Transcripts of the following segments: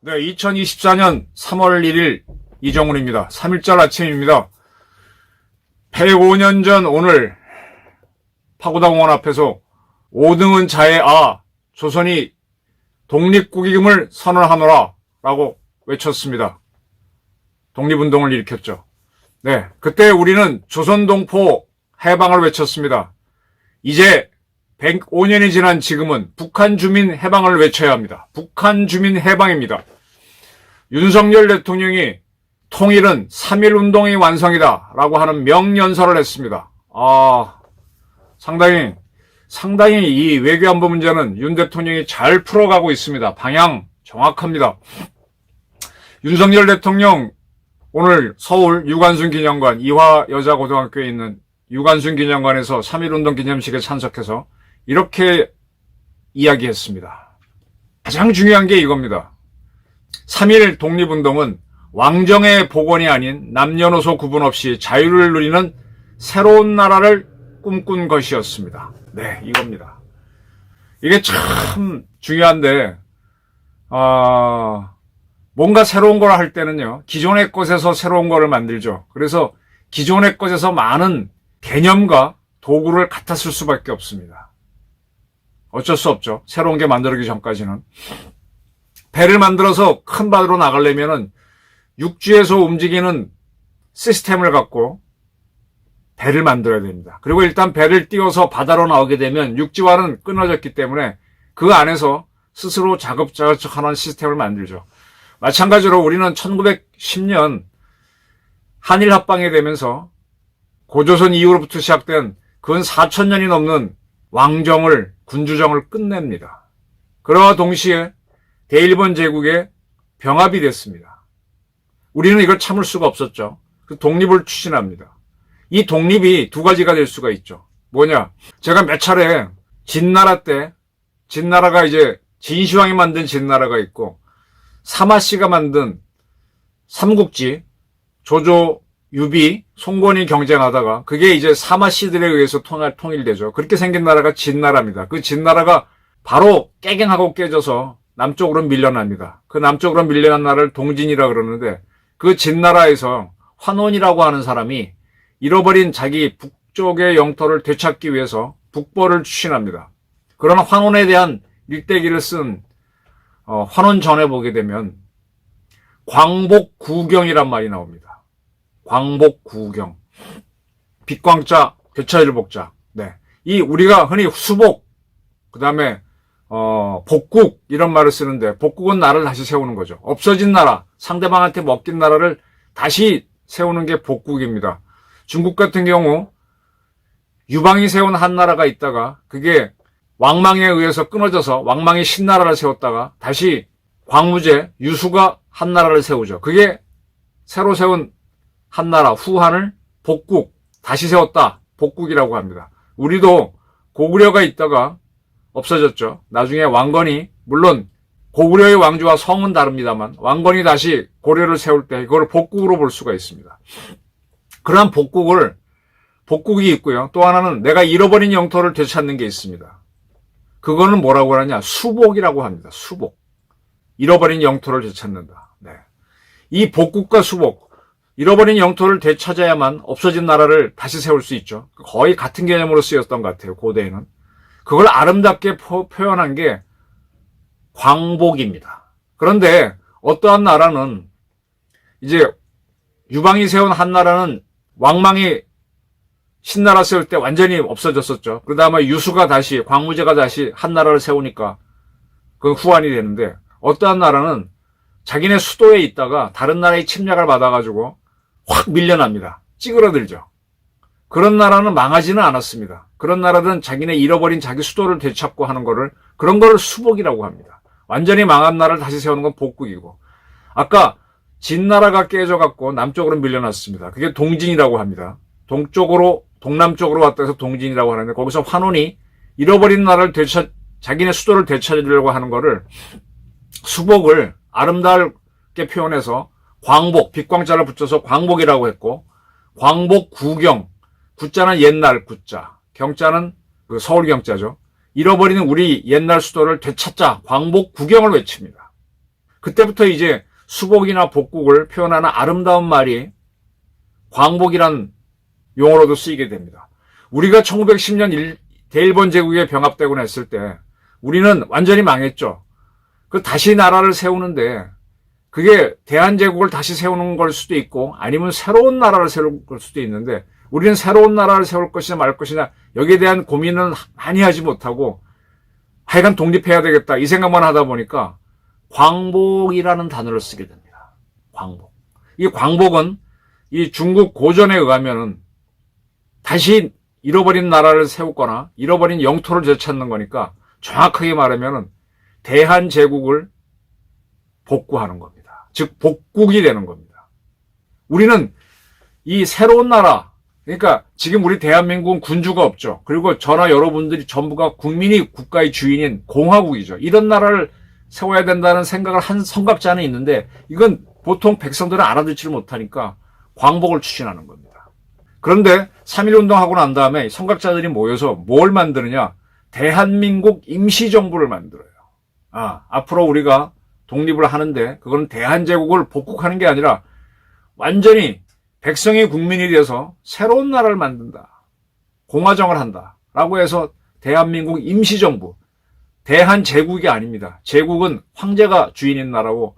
네, 2024년 3월 1일 이정훈입니다. 3일절 아침입니다. 105년 전 오늘 파고다공원 앞에서 5등은 자의 조선이 독립국임을 선언하노라 라고 외쳤습니다. 독립운동을 일으켰죠. 네, 그때 우리는 조선동포 해방을 외쳤습니다. 이제 105년이 지난 지금은 북한 주민 해방을 외쳐야 합니다. 북한 주민 해방입니다. 윤석열 대통령이 통일은 3.1운동의 완성이다 라고 하는 명연설을 했습니다. 상당히 이 외교안보 문제는 윤 대통령이 잘 풀어가고 있습니다. 방향 정확합니다. 윤석열 대통령 오늘 서울 유관순 기념관 이화여자고등학교에 있는 유관순 기념관에서 3.1운동 기념식에 참석해서 이렇게 이야기했습니다. 가장 중요한 게 이겁니다. 3.1 독립운동은 왕정의 복원이 아닌 남녀노소 구분 없이 자유를 누리는 새로운 나라를 꿈꾼 것이었습니다. 네, 이겁니다. 이게 참 중요한데 뭔가 새로운 걸 할 때는요, 기존의 것에서 새로운 거를 만들죠. 그래서 기존의 것에서 많은 개념과 도구를 갖다 쓸 수밖에 없습니다. 어쩔 수 없죠. 새로운 게 만들어지기 전까지는. 배를 만들어서 큰 바다로 나가려면은 육지에서 움직이는 시스템을 갖고 배를 만들어야 됩니다. 그리고 일단 배를 띄워서 바다로 나오게 되면 육지와는 끊어졌기 때문에 그 안에서 스스로 자급자족하는 시스템을 만들죠. 마찬가지로 우리는 1910년 한일 합방이 되면서 고조선 이후로부터 시작된 근 4,000년이 넘는 왕정을, 군주정을 끝냅니다. 그러와 동시에 대일본 제국의 병합이 됐습니다. 우리는 이걸 참을 수가 없었죠. 그 독립을 추진합니다. 이 독립이 두 가지가 될 수가 있죠. 뭐냐? 제가 몇 차례 진나라 때, 진나라가 이제 진시황이 만든 진나라가 있고 사마씨가 만든 삼국지, 조조, 유비, 송건이 경쟁하다가 그게 이제 사마씨들에 의해서 통일되죠. 그렇게 생긴 나라가 진나라입니다. 그 진나라가 바로 깨갱하고 깨져서 남쪽으로 밀려납니다. 그 남쪽으로 밀려난 나라를 동진이라 그러는데 그 진나라에서 환원이라고 하는 사람이 잃어버린 자기 북쪽의 영토를 되찾기 위해서 북벌을 추진합니다. 그러나 환원에 대한 일대기를 쓴 환원전에 보게 되면 광복구경이란 말이 나옵니다. 광복구경. 빛광자, 되차일복자. 네. 이 우리가 흔히 수복, 그 다음에 복국 이런 말을 쓰는데 복국은 나라를 다시 세우는 거죠. 없어진 나라, 상대방한테 먹긴 나라를 다시 세우는 게 복국입니다. 중국 같은 경우 유방이 세운 한 나라가 있다가 그게 왕망에 의해서 끊어져서 왕망이 신나라를 세웠다가 다시 광무제, 유수가 한 나라를 세우죠. 그게 새로 세운 한 나라, 후한을 복국, 다시 세웠다. 복국이라고 합니다. 우리도 고구려가 있다가 없어졌죠. 나중에 왕건이, 물론 고구려의 왕조와 성은 다릅니다만 왕건이 다시 고려를 세울 때 그걸 복국으로 볼 수가 있습니다. 그러한 복국이 있고요. 또 하나는 내가 잃어버린 영토를 되찾는 게 있습니다. 그거는 뭐라고 하느냐? 수복이라고 합니다. 수복. 잃어버린 영토를 되찾는다. 네. 이 복국과 수복, 잃어버린 영토를 되찾아야만 없어진 나라를 다시 세울 수 있죠. 거의 같은 개념으로 쓰였던 것 같아요. 고대에는. 그걸 아름답게 표현한 게 광복입니다. 그런데 어떠한 나라는 이제 유방이 세운 한 나라는 왕망이 신나라 세울 때 완전히 없어졌었죠. 그 다음에 유수가 다시, 광무제가 다시 한 나라를 세우니까 그건 후한이 되는데 어떠한 나라는 자기네 수도에 있다가 다른 나라의 침략을 받아가지고 확 밀려납니다. 찌그러들죠. 그런 나라는 망하지는 않았습니다. 그런 나라들은 자기네 잃어버린 자기 수도를 되찾고 하는 거를, 그런 거를 수복이라고 합니다. 완전히 망한 나라를 다시 세우는 건 복국이고, 아까 진나라가 깨져갖고 남쪽으로 밀려났습니다. 그게 동진이라고 합니다. 동남쪽으로 왔다 해서 동진이라고 하는데, 거기서 환원이 잃어버린 나라를 자기네 수도를 되찾으려고 하는 거를, 수복을 아름답게 표현해서 광복, 빛광자를 붙여서 광복이라고 했고, 광복 구경, 구자는 옛날 구자, 경자는 그 서울 경자죠. 잃어버리는 우리 옛날 수도를 되찾자, 광복 구경을 외칩니다. 그때부터 이제 수복이나 복국을 표현하는 아름다운 말이 광복이란 용어로도 쓰이게 됩니다. 우리가 1910년 대일본 제국에 병합되곤 했을 때 우리는 완전히 망했죠. 그 다시 나라를 세우는데 그게 대한제국을 다시 세우는 걸 수도 있고 아니면 새로운 나라를 세울 걸 수도 있는데 우리는 새로운 나라를 세울 것이냐 말 것이냐 여기에 대한 고민은 많이 하지 못하고 하여간 독립해야 되겠다 이 생각만 하다 보니까 광복이라는 단어를 쓰게 됩니다. 광복. 이 광복은 이 중국 고전에 의하면은 다시 잃어버린 나라를 세우거나 잃어버린 영토를 되찾는 거니까 정확하게 말하면은 대한제국을 복구하는 겁니다. 즉 복국이 되는 겁니다. 우리는 이 새로운 나라 그러니까 지금 우리 대한민국은 군주가 없죠. 그리고 저나 여러분들이 전부가 국민이 국가의 주인인 공화국이죠. 이런 나라를 세워야 된다는 생각을 한 선각자는 있는데 이건 보통 백성들은 알아듣지를 못하니까 광복을 추진하는 겁니다. 그런데 3.1운동하고 난 다음에 선각자들이 모여서 뭘 만드느냐? 대한민국 임시정부를 만들어요. 앞으로 우리가 독립을 하는데 그건 대한제국을 복국하는 게 아니라 완전히 백성이 국민이 돼서 새로운 나라를 만든다. 공화정을 한다. 라고 해서 대한민국 임시정부. 대한제국이 아닙니다. 제국은 황제가 주인인 나라고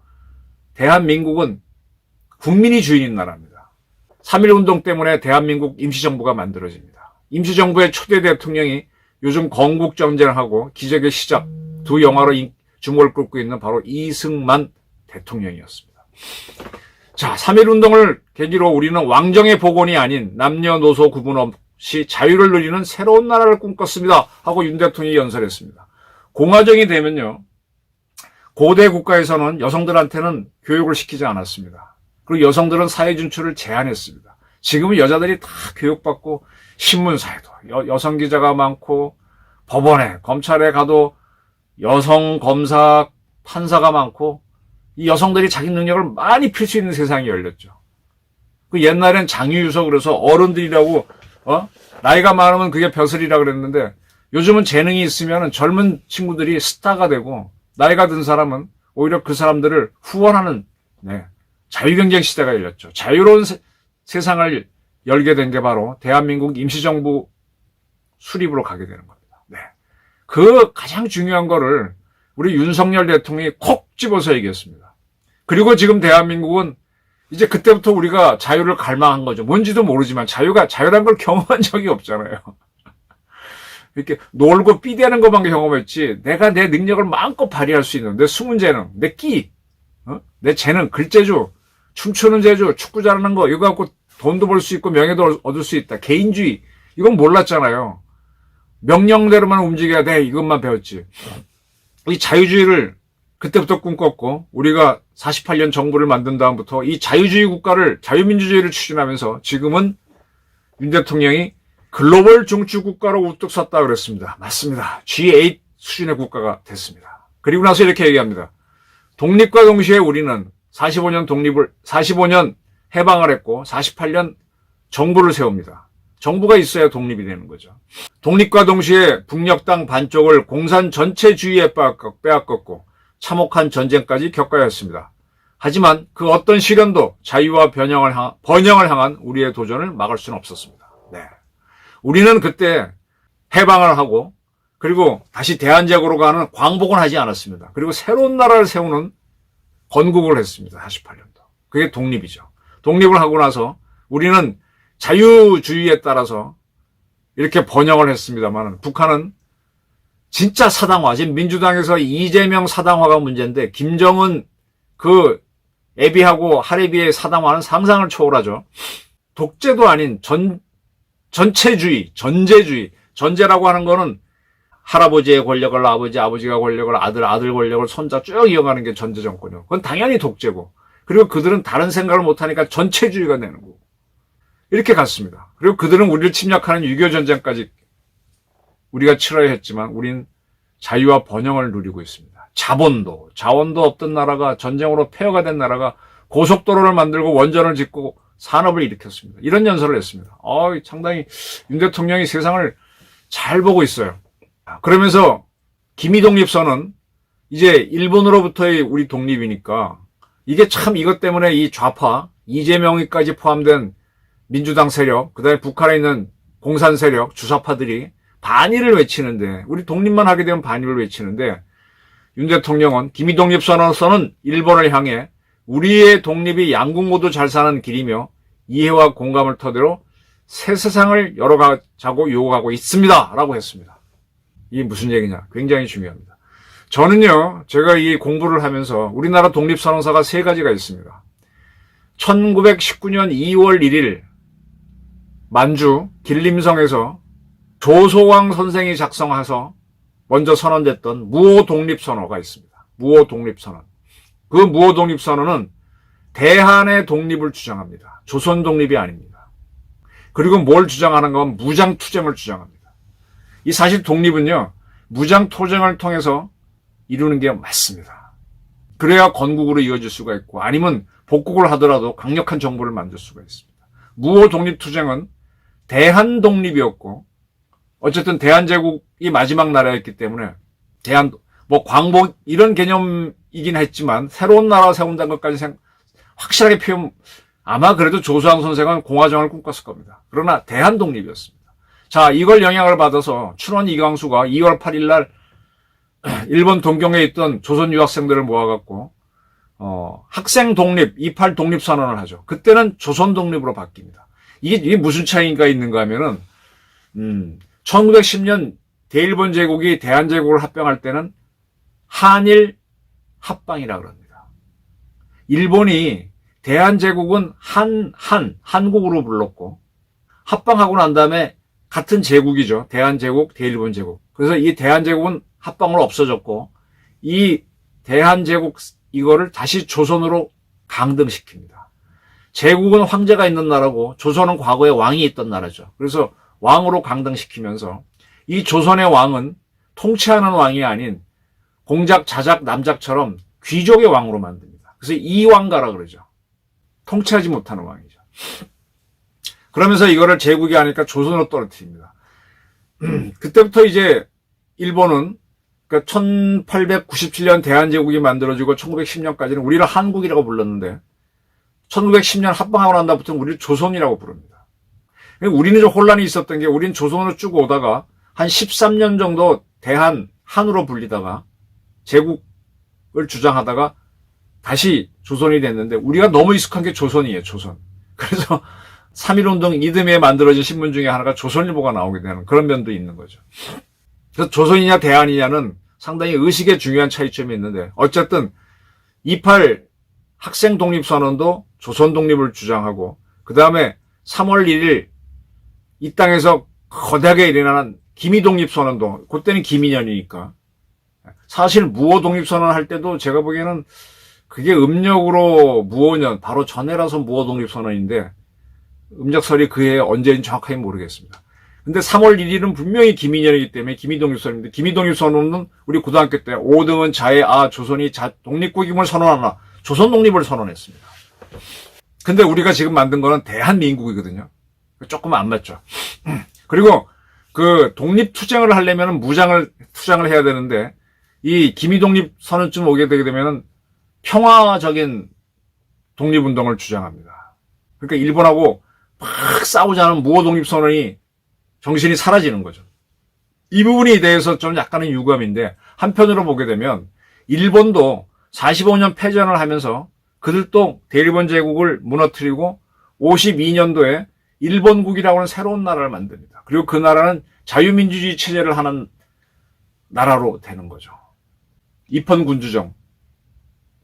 대한민국은 국민이 주인인 나라입니다. 3.1운동 때문에 대한민국 임시정부가 만들어집니다. 임시정부의 초대 대통령이 요즘 건국전쟁을 하고 기적의 시작 두 영화로 주목을 끌고 있는 바로 이승만 대통령이었습니다. 자, 3.1운동을 계기로 우리는 왕정의 복원이 아닌 남녀노소 구분 없이 자유를 누리는 새로운 나라를 꿈꿨습니다. 하고 윤 대통령이 연설했습니다. 공화정이 되면요. 고대 국가에서는 여성들한테는 교육을 시키지 않았습니다. 그리고 여성들은 사회 진출을 제한했습니다. 지금은 여자들이 다 교육받고 신문사에도 여성 기자가 많고 법원에 검찰에 가도 여성 검사 판사가 많고 이 여성들이 자기 능력을 많이 필 수 있는 세상이 열렸죠. 그 옛날엔 장유유서 그래서 어른들이라고 나이가 많으면 그게 벼슬이라 그랬는데 요즘은 재능이 있으면 젊은 친구들이 스타가 되고 나이가 든 사람은 오히려 그 사람들을 후원하는 자유경쟁 시대가 열렸죠. 자유로운 세상을 열게 된 게 바로 대한민국 임시정부 수립으로 가게 되는 겁니다. 그 가장 중요한 거를 우리 윤석열 대통령이 콕 집어서 얘기했습니다. 그리고 지금 대한민국은 이제 그때부터 우리가 자유를 갈망한 거죠. 뭔지도 모르지만 자유란 걸 경험한 적이 없잖아요. 이렇게 놀고 삐대는 것만 경험했지 내가 내 능력을 마음껏 발휘할 수 있는 내 숨은 재능, 내 끼, 내 재능, 글재주, 춤추는 재주, 축구 잘하는 거 이거 갖고 돈도 벌 수 있고 명예도 얻을 수 있다. 개인주의 이건 몰랐잖아요. 명령대로만 움직여야 돼 이것만 배웠지. 이 자유주의를 그때부터 꿈꿨고 우리가 48년 정부를 만든 다음부터 이 자유주의 국가를 자유민주주의를 추진하면서 지금은 윤 대통령이 글로벌 중추 국가로 우뚝 섰다 그랬습니다. 맞습니다. G8 수준의 국가가 됐습니다. 그리고 나서 이렇게 얘기합니다. 독립과 동시에 우리는 45년 해방을 했고 48년 정부를 세웁니다. 정부가 있어야 독립이 되는 거죠. 독립과 동시에 북녘 땅 반쪽을 공산 전체주의에 빼앗겼고 참혹한 전쟁까지 겪어야 했습니다. 하지만 그 어떤 시련도 자유와 번영을 향한 우리의 도전을 막을 수는 없었습니다. 우리는 그때 해방을 하고 그리고 다시 대한제국으로 가는 광복은 하지 않았습니다. 그리고 새로운 나라를 세우는 건국을 했습니다. 48년도. 그게 독립이죠. 독립을 하고 나서 우리는 자유주의에 따라서 이렇게 번영을 했습니다만 북한은 진짜 사당화, 지금 민주당에서 이재명 사당화가 문제인데 김정은 그 애비하고 할애비의 사당화는 상상을 초월하죠. 독재도 아닌 전체주의, 전제주의. 전제라고 하는 거는 할아버지의 권력을 아버지가 권력을 아들 권력을 손자 쭉 이어가는 게 전제 정권이요. 그건 당연히 독재고. 그리고 그들은 다른 생각을 못하니까 전체주의가 되는 거고. 이렇게 갔습니다. 그리고 그들은 우리를 침략하는 6.25 전쟁까지 우리가 치러야 했지만 우린 자유와 번영을 누리고 있습니다. 자원도 없던 나라가 전쟁으로 폐허가 된 나라가 고속도로를 만들고 원전을 짓고 산업을 일으켰습니다. 이런 연설을 했습니다. 상당히 윤 대통령이 세상을 잘 보고 있어요. 그러면서 기미독립선언, 이제 일본으로부터의 우리 독립이니까 이게 참 이것 때문에 이 좌파, 이재명이까지 포함된 민주당 세력, 그다음에 북한에 있는 공산 세력, 주사파들이 반일을 외치는데, 우리 독립만 하게 되면 반일을 외치는데, 윤 대통령은 기미독립선언서는 일본을 향해 우리의 독립이 양국 모두 잘 사는 길이며 이해와 공감을 토대로 새 세상을 열어가자고 요구하고 있습니다. 라고 했습니다. 이게 무슨 얘기냐? 굉장히 중요합니다. 저는요, 제가 이 공부를 하면서 우리나라 독립선언서가 3가지가 있습니다. 1919년 2월 1일 만주 길림성에서 조소왕 선생이 작성해서 먼저 선언됐던 무오독립선언가 있습니다. 무오독립선언. 그 무오독립선언은 대한의 독립을 주장합니다. 조선 독립이 아닙니다. 그리고 뭘 주장하는 건 무장투쟁을 주장합니다. 이 사실 독립은요, 무장투쟁을 통해서 이루는 게 맞습니다. 그래야 건국으로 이어질 수가 있고, 아니면 복국을 하더라도 강력한 정부를 만들 수가 있습니다. 무오독립투쟁은 대한독립이었고, 어쨌든 대한제국이 마지막 나라였기 때문에 광복 이런 개념이긴 했지만 새로운 나라 세운다는 것까지 확실하게 표현, 아마 그래도 조수왕 선생은 공화정을 꿈꿨을 겁니다. 그러나 대한독립이었습니다. 자, 이걸 영향을 받아서 춘원 이광수가 2월 8일 날 일본 동경에 있던 조선 유학생들을 모아갖고 학생 독립, 28 독립선언을 하죠. 그때는 조선 독립으로 바뀝니다. 이게 무슨 차이가 있는가 하면은 1910년 대일본 제국이 대한제국을 합병할 때는 한일 합방이라 그럽니다. 일본이 대한제국은 한국으로 불렀고, 합방하고 난 다음에 같은 제국이죠. 대한제국, 대일본 제국. 그래서 이 대한제국은 합방으로 없어졌고, 이 대한제국 이거를 다시 조선으로 강등시킵니다. 제국은 황제가 있는 나라고 조선은 과거에 왕이 있던 나라죠. 그래서 왕으로 강등시키면서 이 조선의 왕은 통치하는 왕이 아닌 공작, 자작, 남작처럼 귀족의 왕으로 만듭니다. 그래서 이왕가라 그러죠. 통치하지 못하는 왕이죠. 그러면서 이거를 제국이 아니니까 조선으로 떨어뜨립니다. 그때부터 이제 일본은 그러니까 1897년 대한제국이 만들어지고 1910년까지는 우리를 한국이라고 불렀는데 1910년 합방하고 난 다음부터는 우리를 조선이라고 부릅니다. 우리는 좀 혼란이 있었던 게 우리는 조선으로 쭉 오다가 한 13년 정도 한으로 불리다가 제국을 주장하다가 다시 조선이 됐는데 우리가 너무 익숙한 게 조선이에요, 조선. 그래서 3.1운동 이듬해에 만들어진 신문 중에 하나가 조선일보가 나오게 되는 그런 면도 있는 거죠. 그래서 조선이냐 대한이냐는 상당히 의식의 중요한 차이점이 있는데 어쨌든 28 학생 독립선언도 조선 독립을 주장하고 그 다음에 3월 1일 이 땅에서 거대하게 일어나는 기미독립선언도 그때는 기민년이니까 사실 무오독립선언 할 때도 제가 보기에는 그게 음력으로 무오년 바로 전해라서 무오독립선언인데 음력설이 그 해에 언제인지 정확하게 모르겠습니다. 근데 3월 1일은 분명히 기민년이기 때문에 기미독립선언인데 기미독립선언은 우리 고등학교 때 5등은 자의 조선이 독립국임을 선언하나 조선 독립을 선언했습니다. 근데 우리가 지금 만든 거는 대한민국이거든요. 조금 안 맞죠. 그리고 그 독립투쟁을 하려면 투쟁을 해야 되는데 이 기미독립선언쯤 오게 되게 되면은 평화적인 독립운동을 주장합니다. 그러니까 일본하고 막 싸우자는 무오독립선언이 정신이 사라지는 거죠. 이 부분에 대해서 좀 약간은 유감인데 한편으로 보게 되면 일본도 45년 패전을 하면서 그들도 대일본 제국을 무너뜨리고 52년도에 일본국이라고 하는 새로운 나라를 만듭니다. 그리고 그 나라는 자유민주주의 체제를 하는 나라로 되는 거죠. 입헌군주정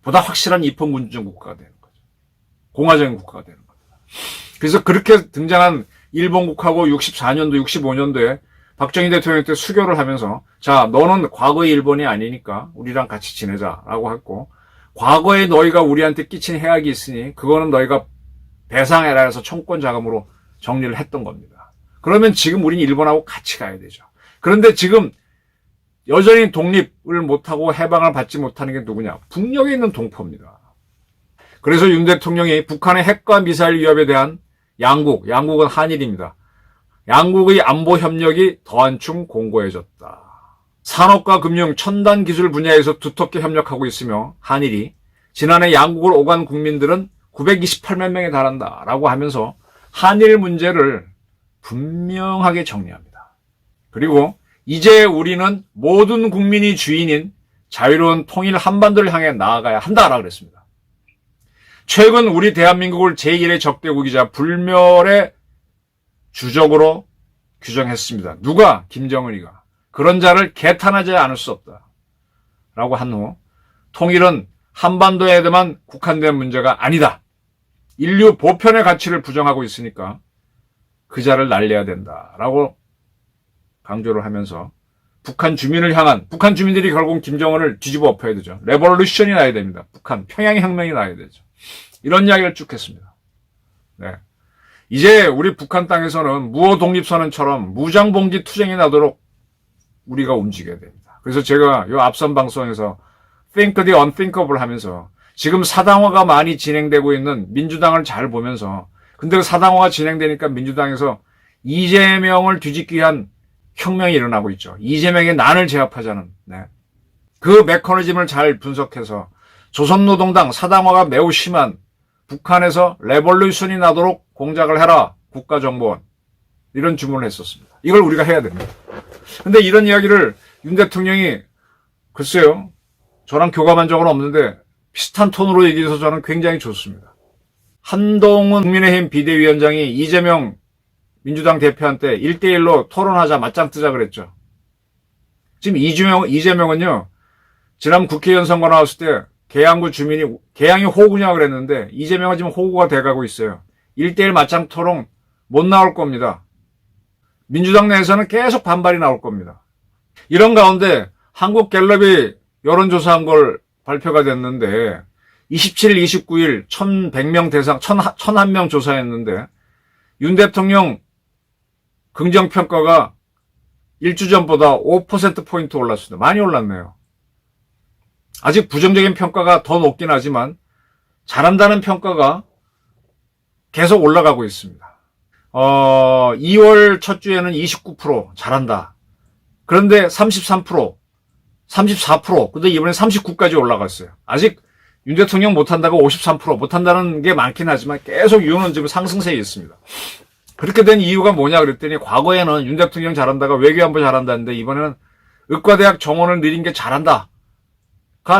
보다 확실한 입헌군주정 국가가 되는 거죠. 공화정의 국가가 되는 겁니다. 그래서 그렇게 등장한 일본국하고 64년도, 65년도에 박정희 대통령 때 수교를 하면서 자, 너는 과거의 일본이 아니니까 우리랑 같이 지내자라고 했고 과거에 너희가 우리한테 끼친 해악이 있으니 그거는 너희가 배상해라 해서 청권 자금으로 정리를 했던 겁니다. 그러면 지금 우린 일본하고 같이 가야 되죠. 그런데 지금 여전히 독립을 못하고 해방을 받지 못하는 게 누구냐? 북녘에 있는 동포입니다. 그래서 윤 대통령이 북한의 핵과 미사일 위협에 대한 양국은 한일입니다. 양국의 안보 협력이 더한층 공고해졌다. 산업과 금융, 첨단 기술 분야에서 두텁게 협력하고 있으며 한일이 지난해 양국을 오간 국민들은 928만 명에 달한다라고 하면서 한일 문제를 분명하게 정리합니다. 그리고 이제 우리는 모든 국민이 주인인 자유로운 통일 한반도를 향해 나아가야 한다라고 그랬습니다. 최근 우리 대한민국을 제1의 적대국이자 불멸의 주적으로 규정했습니다. 누가? 김정은이가. 그런 자를 개탄하지 않을 수 없다. 라고 한 후 통일은 한반도에만 국한된 문제가 아니다. 인류 보편의 가치를 부정하고 있으니까 그 자를 날려야 된다. 라고 강조를 하면서 북한 주민들이 결국 김정은을 뒤집어 엎어야 되죠. 레볼루션이 나야 됩니다. 평양의 혁명이 나야 되죠. 이런 이야기를 쭉 했습니다. 네. 이제 우리 북한 땅에서는 무호 독립선언처럼 무장봉기 투쟁이 나도록 우리가 움직여야 됩니다. 그래서 제가 이 앞선 방송에서 Think the unthinkable 하면서 지금 사당화가 많이 진행되고 있는 민주당을 잘 보면서 근데 그 사당화가 진행되니까 민주당에서 이재명을 뒤집기 위한 혁명이 일어나고 있죠. 이재명의 난을 제압하자는 그 메커니즘을 잘 분석해서 조선노동당 사당화가 매우 심한 북한에서 레볼루션이 나도록 공작을 해라. 국가정보원. 이런 주문을 했었습니다. 이걸 우리가 해야 됩니다. 근데 이런 이야기를 윤 대통령이 글쎄요. 저랑 교감한 적은 없는데 비슷한 톤으로 얘기해서 저는 굉장히 좋습니다. 한동훈 국민의힘 비대위원장이 이재명 민주당 대표한테 1대1로 토론하자 맞짱 뜨자 그랬죠. 지금 이재명은요. 지난 국회의원 선거 나왔을 때 계양구 주민이 계양이 호구냐고 그랬는데 이재명은 지금 호구가 돼가고 있어요. 1대1 맞짱 토론 못 나올 겁니다. 민주당 내에서는 계속 반발이 나올 겁니다. 이런 가운데 한국갤럽이 여론조사한 걸 발표가 됐는데 27일, 29일 1,100명 대상 1,001명 조사했는데 윤 대통령 긍정평가가 일주 전보다 5%포인트 올랐습니다. 많이 올랐네요. 아직 부정적인 평가가 더 높긴 하지만 잘한다는 평가가 계속 올라가고 있습니다. 2월 첫 주에는 29% 잘한다. 그런데 33%, 34%, 근데 이번에 39까지 올라갔어요. 아직 윤 대통령 못한다고 53% 못한다는 게 많긴 하지만 계속 윤은 지금 상승세에 있습니다. 그렇게 된 이유가 뭐냐 그랬더니 과거에는 윤 대통령 잘한다가 외교안보 잘한다는데 이번에는 의과대학 정원을 늘린 게 잘한다가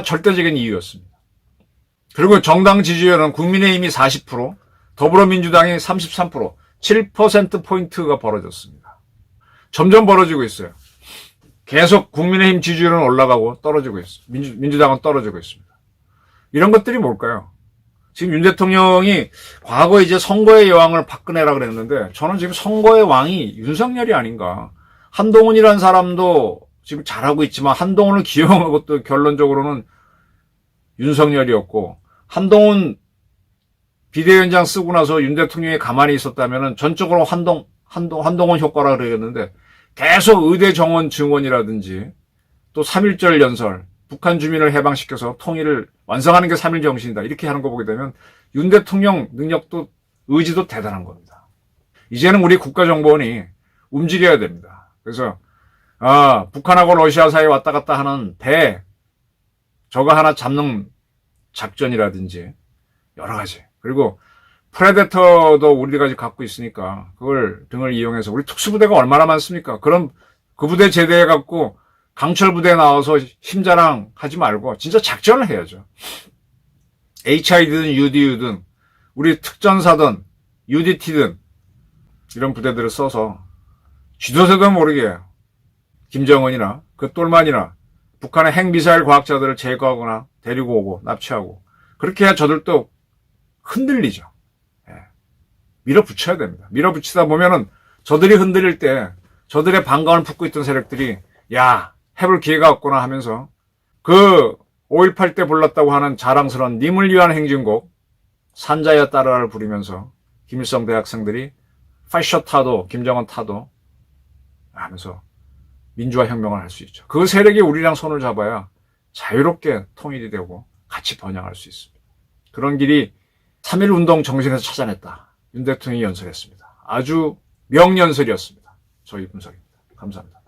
절대적인 이유였습니다. 그리고 정당 지지율은 국민의힘이 40%, 더불어민주당이 33%, 7%포인트가 벌어졌습니다. 점점 벌어지고 있어요. 계속 국민의힘 지지율은 올라가고 떨어지고 있어요. 민주당은 떨어지고 있습니다. 이런 것들이 뭘까요? 지금 윤 대통령이 과거 이제 선거의 여왕을 박근혜라 그랬는데 저는 지금 선거의 왕이 윤석열이 아닌가. 한동훈이라는 사람도 지금 잘하고 있지만 한동훈을 기용한 것도 결론적으로는 윤석열이었고 한동훈 비대위원장 쓰고 나서 윤 대통령이 가만히 있었다면 전적으로 한동훈 효과라 그러겠는데 계속 의대 정원 증원이라든지 또 3.1절 연설, 북한 주민을 해방시켜서 통일을 완성하는 게 3.1 정신이다. 이렇게 하는 거 보게 되면 윤 대통령 능력도 의지도 대단한 겁니다. 이제는 우리 국가정보원이 움직여야 됩니다. 그래서 북한하고 러시아 사이에 왔다 갔다 하는 배 저거 하나 잡는 작전이라든지 여러 가지. 그리고 프레데터도 우리가 지금 갖고 있으니까 그걸 등을 이용해서 우리 특수부대가 얼마나 많습니까? 그럼 그 부대 제대해 갖고 강철 부대에 나와서 힘자랑 하지 말고 진짜 작전을 해야죠. HID든 UDU든 우리 특전사든 UDT든 이런 부대들을 써서 쥐도새도 모르게 김정은이나 그 똘만이나 북한의 핵미사일 과학자들을 제거하거나 데리고 오고 납치하고 그렇게 해야 저들도 흔들리죠. 밀어붙여야 됩니다. 밀어붙이다 보면은 저들이 흔들릴 때 저들의 반감을 품고 있던 세력들이 야 해볼 기회가 없구나 하면서 그 5.18 때 불렀다고 하는 자랑스러운 님을 위한 행진곡 산자여 따라를 부르면서 김일성 대학생들이 파쇼 타도 김정은 타도 하면서 민주화 혁명을 할 수 있죠. 그 세력이 우리랑 손을 잡아야 자유롭게 통일이 되고 같이 번영할 수 있습니다. 그런 길이 3.1 운동 정신에서 찾아냈다. 윤 대통령이 연설했습니다. 아주 명연설이었습니다. 저희 분석입니다. 감사합니다.